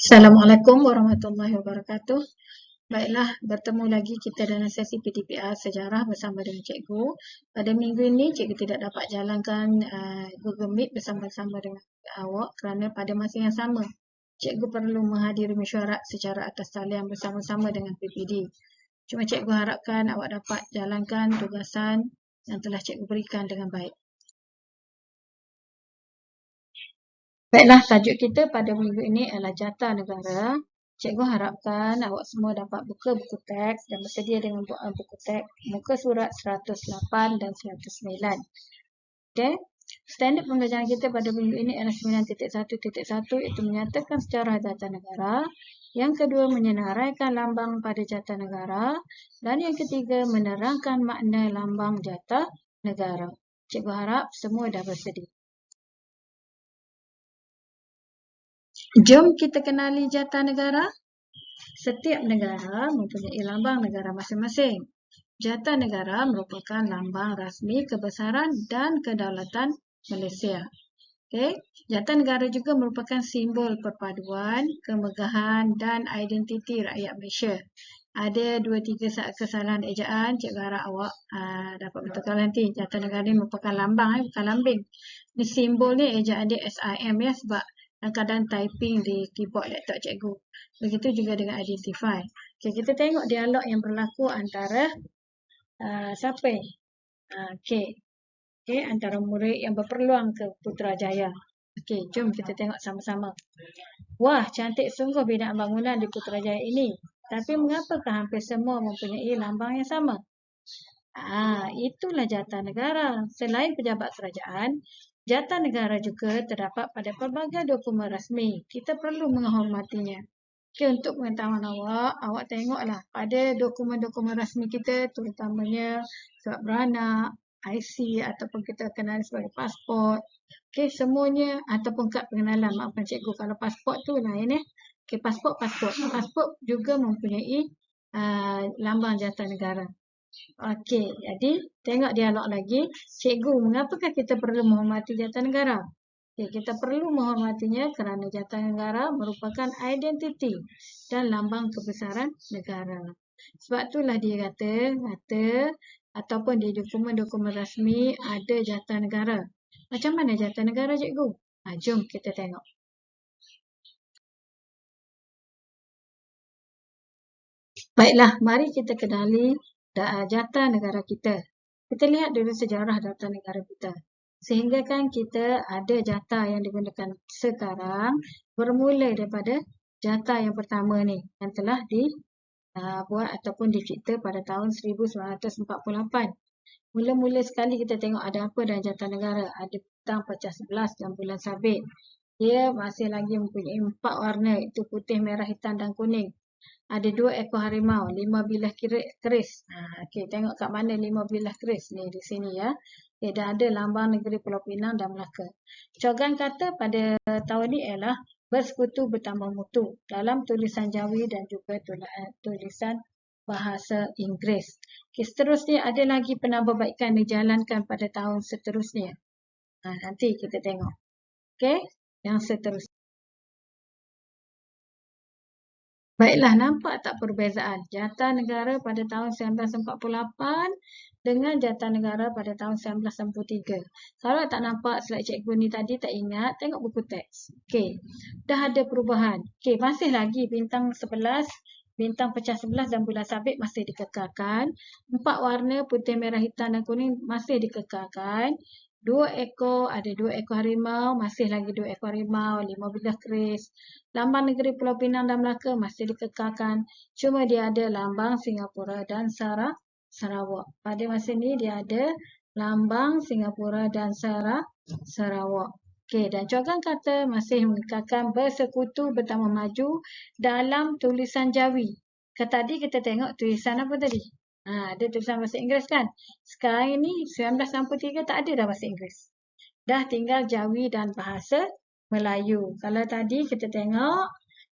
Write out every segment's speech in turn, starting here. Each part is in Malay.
Assalamualaikum warahmatullahi wabarakatuh. Baiklah, bertemu lagi kita dalam sesi PDPR Sejarah bersama dengan Cikgu. Pada minggu ini, Cikgu tidak dapat jalankan Google Meet bersama-sama dengan awak kerana pada masa yang sama, Cikgu perlu menghadiri mesyuarat secara atas talian bersama-sama dengan PPD. Cuma Cikgu harapkan awak dapat jalankan tugasan yang telah Cikgu berikan dengan baik. Baiklah, tajuk kita pada minggu ini adalah Jata Negara. Cikgu harapkan awak semua dapat buka buku teks dan bersedia dengan buku teks muka surat 108 dan 109. Okey. Standard pembelajaran kita pada minggu ini adalah 9.1.1 iaitu menyatakan sejarah jata negara. Yang kedua, menyenaraikan lambang pada jata negara. Dan yang ketiga, menerangkan makna lambang jata negara. Cikgu harap semua dah bersedia. Jom kita kenali jata negara. Setiap negara mempunyai lambang negara masing-masing. Jata negara merupakan lambang rasmi kebesaran dan kedaulatan Malaysia. Okay. Jata negara juga merupakan simbol perpaduan, kemegahan dan identiti rakyat Malaysia. Ada 2-3 kesalahan ejaan, Cikgu harap awak dapat betulkan nanti. Jata negara ini merupakan lambang, bukan lambing. Ini simbol ni ejaan dia SIM ya, sebab kadang-kadang typing di keyboard laptop Cikgu. Begitu juga dengan identify. Okay, kita tengok dialog yang berlaku antara siapa ni? Okay, antara murid yang berpeluang ke Putrajaya. Okey, jom kita tengok sama-sama. Wah, cantik sungguh binaan bangunan di Putrajaya ini. Tapi mengapakah hampir semua mempunyai lambang yang sama? Itulah jata negara. Selain pejabat kerajaan, jata negara juga terdapat pada pelbagai dokumen rasmi. Kita perlu menghormatinya. Okay, untuk pengetahuan awak tengoklah pada dokumen-dokumen rasmi kita, terutamanya surat beranak, IC ataupun kita kenal sebagai pasport. Okey, semuanya ataupun kad pengenalan. Maafkan cikgu kalau pasport tu lain ya. Okey, pasport. Pasport juga mempunyai lambang jata negara. Okey, jadi tengok dialog lagi. Cikgu, mengapakah kita perlu menghormati jata negara? Okay, kita perlu menghormatinya kerana jata negara merupakan identiti dan lambang kebesaran negara. Sebab itulah dia kata ataupun di dokumen-dokumen rasmi ada jata negara. Macam mana jata negara, cikgu? Jom kita tengok. Baiklah, mari kita kenali jata negara kita. Kita lihat dulu sejarah jata negara kita. Sehingga kan kita ada jata yang digunakan sekarang bermula daripada jata yang pertama ni yang telah dibuat ataupun dicipta pada tahun 1948. Mula-mula sekali kita tengok ada apa dalam jata negara. Ada bintang pecah 11 dan bulan sabit. Dia masih lagi mempunyai 4 warna, iaitu putih, merah, hitam dan kuning. Ada 2 ekor harimau, 5 bilah keris. Okey, tengok kat mana 5 bilah keris ni di sini ya. Okay, dan ada lambang negeri Pulau Pinang dan Melaka. Cogan kata pada tahun ni ialah bersekutu bertambah mutu dalam tulisan Jawi dan juga tulisan bahasa Inggeris. Okay, seterusnya ada lagi penambahbaikan dijalankan pada tahun seterusnya. Nanti kita tengok. Okey, yang seterusnya. Baiklah, nampak tak perbezaan jata negara pada tahun 1948 dengan jata negara pada tahun 1963. Kalau tak nampak slide cikgu ni tadi, tak ingat, tengok buku teks. Okey, dah ada perubahan. Okey, masih lagi bintang 11, bintang pecah 11 dan bulan sabit masih dikekalkan. 4 warna putih, merah, hitam dan kuning masih dikekalkan. 2 ekor harimau, masih lagi 2 ekor harimau, 5 bilah keris. Lambang negeri Pulau Pinang dan Melaka masih dikekalkan. Cuma dia ada lambang Singapura dan Sarawak. Pada masa ini dia ada lambang Singapura dan Sarawak. Okey, dan cogan kata masih mengekalkan bersekutu bertambah maju dalam tulisan Jawi. Tadi kita tengok tulisan apa tadi? Ada tulisan bahasa Inggeris kan? Sekarang ini 1963 tak ada dah bahasa Inggeris. Dah tinggal Jawi dan bahasa Melayu. Kalau tadi kita tengok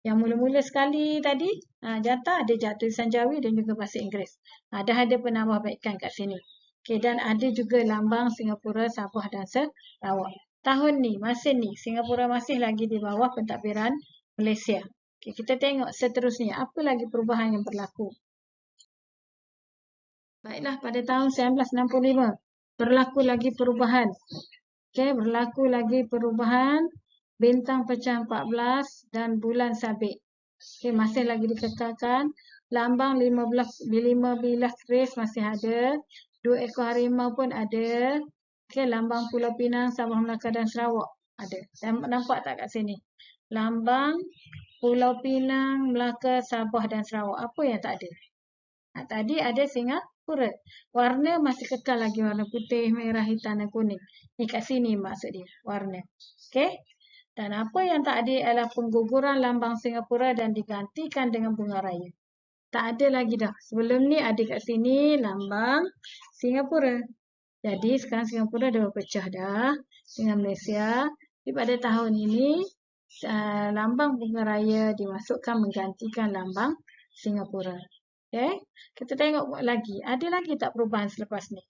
yang mula-mula sekali tadi, jata ada tulisan Jawi dan juga bahasa Inggeris. Dah ada penambahbaikan kat sini. Okay, dan ada juga lambang Singapura, Sabah dan Sarawak. Tahun ni, masa ni, Singapura masih lagi di bawah pentadbiran Malaysia. Okay, kita tengok seterusnya. Apa lagi perubahan yang berlaku? Baiklah, pada tahun 1965 berlaku lagi perubahan. Okay, berlaku lagi perubahan bintang pecah 14 dan bulan sabit. Okay, masih lagi dikekalkan. Lambang 15 keris masih ada. 2 ekor harimau pun ada. Okay, lambang Pulau Pinang, Sabah, Melaka dan Sarawak ada. Nampak tak kat sini? Lambang Pulau Pinang, Melaka, Sabah dan Sarawak. Apa yang tak ada? Tadi ada Singapura. Warna masih kekal lagi, warna putih, merah, hitam dan kuning. Ni kat sini maksud dia, warna. Okey. Dan apa yang tak ada adalah pengguguran lambang Singapura dan digantikan dengan bunga raya. Tak ada lagi dah. Sebelum ni ada kat sini lambang Singapura. Jadi sekarang Singapura dah berpecah dah dengan Malaysia. Jadi pada tahun ini lambang bunga raya dimasukkan menggantikan lambang Singapura. Okay. Kita tengok lagi. Ada lagi tak perubahan selepas ni?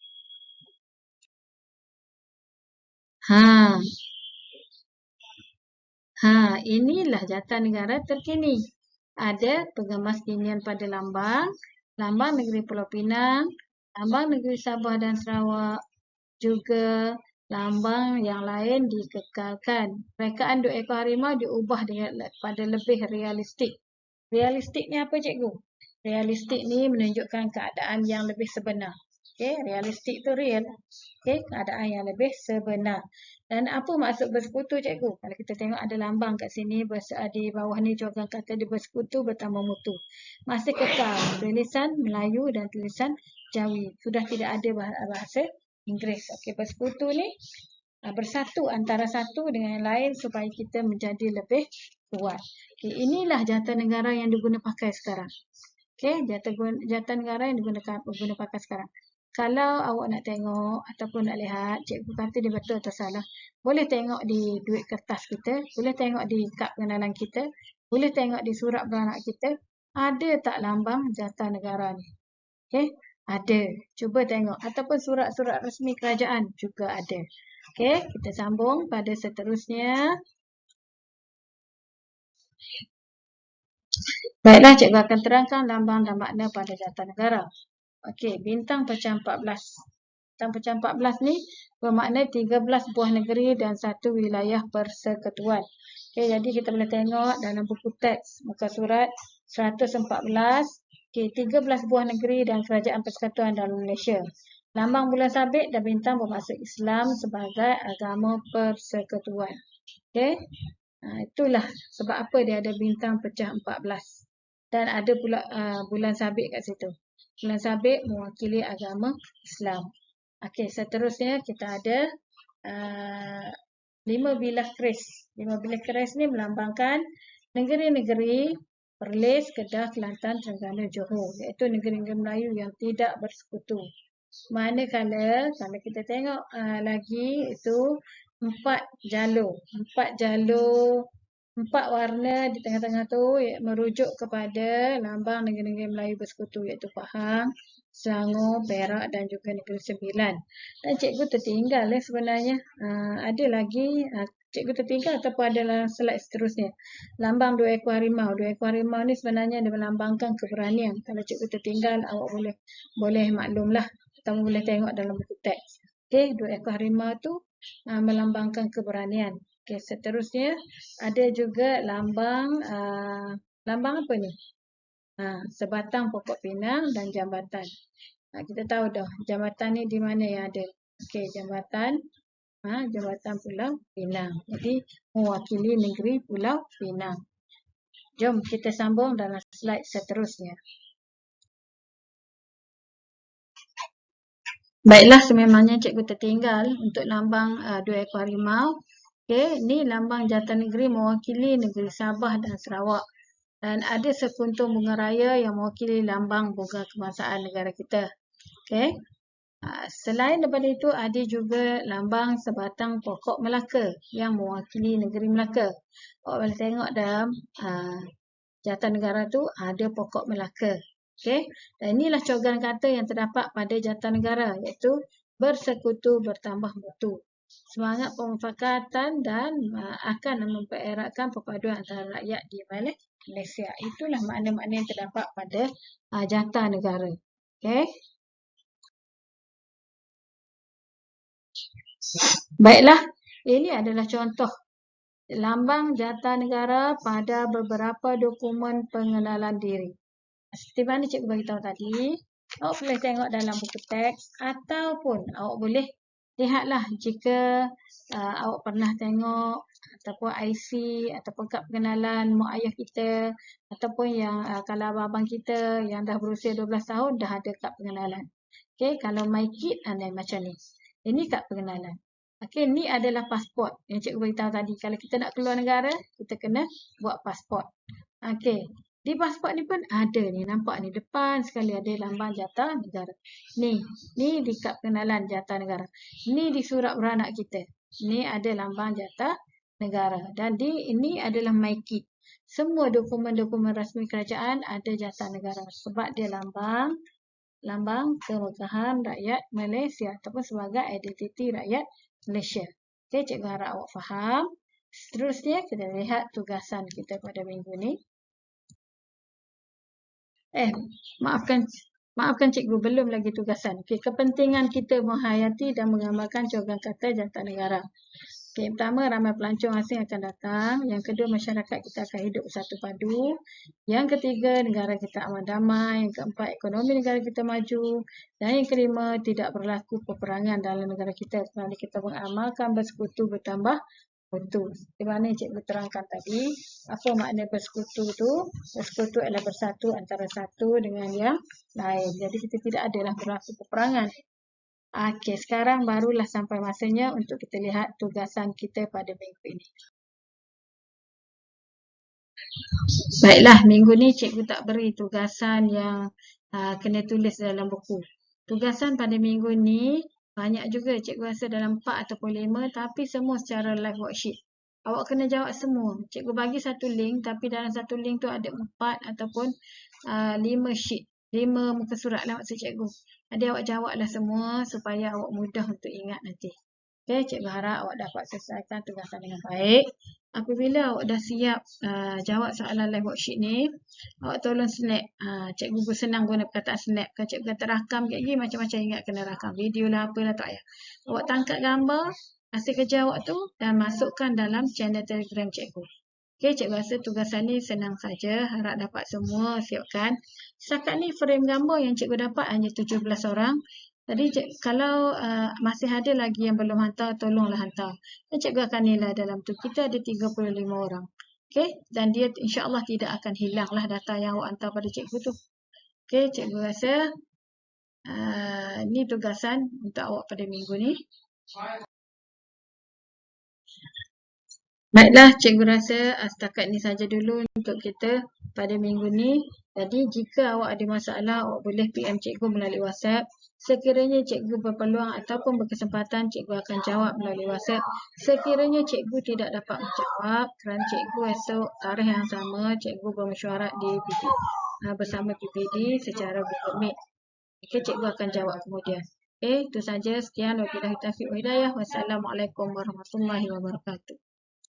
Inilah jata negara terkini. Ada pengemas kinian pada lambang negeri Pulau Pinang, lambang negeri Sabah dan Sarawak, juga lambang yang lain dikekalkan. Rekaan 2 ekor harimau diubah pada lebih realistik. Realistik ni apa cikgu? Realistik ni menunjukkan keadaan yang lebih sebenar. Okay, realistik tu real. Okay, keadaan yang lebih sebenar. Dan apa maksud bersekutu cikgu? Kalau kita tengok ada lambang kat sini, di bawah ni cogan kata dia bersekutu bertambah mutu. Masih kekal tulisan Melayu dan tulisan Jawi. Sudah tidak ada bahasa Inggeris. Okey, bersekutu ni bersatu antara satu dengan yang lain supaya kita menjadi lebih kuat. Okey, inilah jata negara yang diguna pakai sekarang. Okey, jata negara yang diguna pakai sekarang. Kalau awak nak tengok ataupun nak lihat, cikgu kata dia betul atau salah, boleh tengok di duit kertas kita, boleh tengok di kad pengenalan kita, boleh tengok di surat beranak kita, ada tak lambang jata negara ni? Okey, ada. Cuba tengok. Ataupun surat-surat resmi kerajaan juga ada. Okey, kita sambung pada seterusnya. Baiklah, cikgu akan terangkan lambang dan makna pada jata negara. Okey, bintang pecah 14. Bintang pecah 14 ni bermakna 13 buah negeri dan satu wilayah persekutuan. Okey, jadi kita boleh tengok dalam buku teks muka surat 114. Okey, 13 buah negeri dan kerajaan persekutuan dalam Malaysia. Lambang bulan sabit dan bintang bermaksud Islam sebagai agama persekutuan. Okey. Itulah sebab apa dia ada bintang pecah 14. Dan ada pula bulan sabit kat situ. Bulan sabit mewakili agama Islam. Okey, seterusnya kita ada 5 bilah keris. 5 bilah keris ni melambangkan negeri-negeri Perlis, Kedah, Kelantan, Terengganu, Johor. Iaitu negeri-negeri Melayu yang tidak bersekutu. Manakala kalau kita tengok lagi itu 4 jalur. 4 warna di tengah-tengah tu merujuk kepada lambang negeri-negeri Melayu bersekutu iaitu Pahang, Selangor, Perak dan juga Negeri Sembilan. Dan cikgu tertinggal sebenarnya. Ada lagi cikgu tertinggal ataupun ada slide seterusnya. Lambang 2 ekor harimau. 2 ekor harimau ni sebenarnya dia melambangkan keberanian. Kalau cikgu tertinggal awak boleh maklumlah atau boleh tengok dalam buku teks. Okey, 2 ekor harimau tu melambangkan keberanian. Okey, seterusnya ada juga lambang apa ni? Sebatang pokok pinang dan jambatan. Kita tahu dah jambatan ni di mana yang ada. Okey, jambatan Pulau Pinang. Jadi mewakili negeri Pulau Pinang. Jom kita sambung dalam slide seterusnya. Baiklah, sememangnya cikgu tertinggal untuk lambang 2 ekor harimau. Okey, ni lambang jata negeri mewakili negeri Sabah dan Sarawak. Dan ada sekuntum bunga raya yang mewakili lambang bunga kebangsaan negara kita. Okey. Selain daripada itu, ada juga lambang sebatang pokok Melaka yang mewakili negeri Melaka. Awak boleh tengok dalam jata negara tu ada pokok Melaka. Okey. Dan inilah cogan kata yang terdapat pada jata negara iaitu bersekutu bertambah mutu. semangat pemufakatan dan akan mempereratkan perpaduan antara rakyat di Malaysia. Itulah makna-makna yang terdapat pada jata negara. Okey. Baiklah, ini adalah contoh lambang jata negara pada beberapa dokumen pengenalan diri. Seperti mana cikgu beritahu tadi, awak boleh tengok dalam buku teks ataupun awak boleh lihatlah jika awak pernah tengok ataupun IC ataupun kad pengenalan mak ayah kita ataupun yang kalau abang-abang kita yang dah berusia 12 tahun dah ada kad pengenalan. Okey, kalau my kid macam ni. Ini kad pengenalan. Okey, ni adalah pasport yang cikgu beritahu tadi. Kalau kita nak keluar negara, kita kena buat pasport. Okey, di pasport ni pun ada ni, nampak ni depan sekali ada lambang jata negara. Ni di kad pengenalan jata negara. Ni di surat beranak kita. Ni ada lambang jata negara. Dan ini adalah my kit. Semua dokumen-dokumen rasmi kerajaan ada jata negara sebab dia lambang kemegahan rakyat Malaysia ataupun sebagai identiti rakyat Malaysia. Okey, cikgu harap awak faham. Seterusnya kita lihat tugasan kita pada minggu ni. Maafkan cikgu, belum lagi tugasan. Okey, kepentingan kita menghayati dan mengamalkan cawangan kata jata negara. Okey, pertama, ramai pelancong asing akan datang. Yang kedua, masyarakat kita akan hidup bersatu padu. Yang ketiga, negara kita aman damai. Yang keempat, ekonomi negara kita maju. Dan yang kelima, tidak berlaku peperangan dalam negara kita kerana kita mengamalkan bersekutu bertambah mutu. Di mana cikgu terangkan tadi, apa makna bersekutu tu? Bersekutu adalah bersatu antara satu dengan yang lain. Jadi kita tidak adalah berlaku peperangan. Okey, sekarang barulah sampai masanya untuk kita lihat tugasan kita pada minggu ini. Baiklah, minggu ni cikgu tak beri tugasan yang kena tulis dalam buku. Tugasan pada minggu ni banyak juga, cikgu rasa dalam 4 ataupun 5, tapi semua secara live worksheet. Awak kena jawab semua. Cikgu bagi satu link, tapi dalam satu link tu ada 4 ataupun 5 sheet. 5 muka surat lah maksud cikgu. Jadi awak jawablah semua supaya awak mudah untuk ingat nanti. Okey, cikgu harap awak dapat selesaikan tugasan dengan baik. Apabila awak dah siap jawab soalan live worksheet ni, awak tolong snap. Cikgu senang guna perkataan snap. Kalau cikgu kata rakam kat gini, macam-macam ingat kena rakam. Video lah, apalah tak payah. Awak tangkap gambar hasil kerja awak tu dan masukkan dalam channel Telegram cikgu. Okey, cikgu rasa tugasan ni senang saja. Harap dapat semua siapkan. Setakat ni frame gambar yang cikgu dapat hanya 17 orang. Jadi kalau masih ada lagi yang belum hantar, tolonglah hantar. Dan cikgu akan nilai dalam tu. Kita ada 35 orang. Okey, dan dia insya-Allah tidak akan hilanglah data yang awak hantar pada cikgu tu. Okey, cikgu rasa ni tugasan untuk awak pada minggu ni. Baiklah, cikgu rasa setakat ni saja dulu untuk kita pada minggu ni. Jadi jika awak ada masalah, awak boleh PM cikgu melalui WhatsApp. Sekiranya cikgu berpeluang ataupun berkesempatan, cikgu akan jawab melalui WhatsApp. Sekiranya cikgu tidak dapat menjawab kerana cikgu esok tarikh yang sama, cikgu bermesyuarat di bersama PPD secara Google Meet. Okey, cikgu akan jawab kemudian. Okey, itu saja. Sekian. Wabillahi taufiq wal hidayah. Wassalamualaikum warahmatullahi wabarakatuh.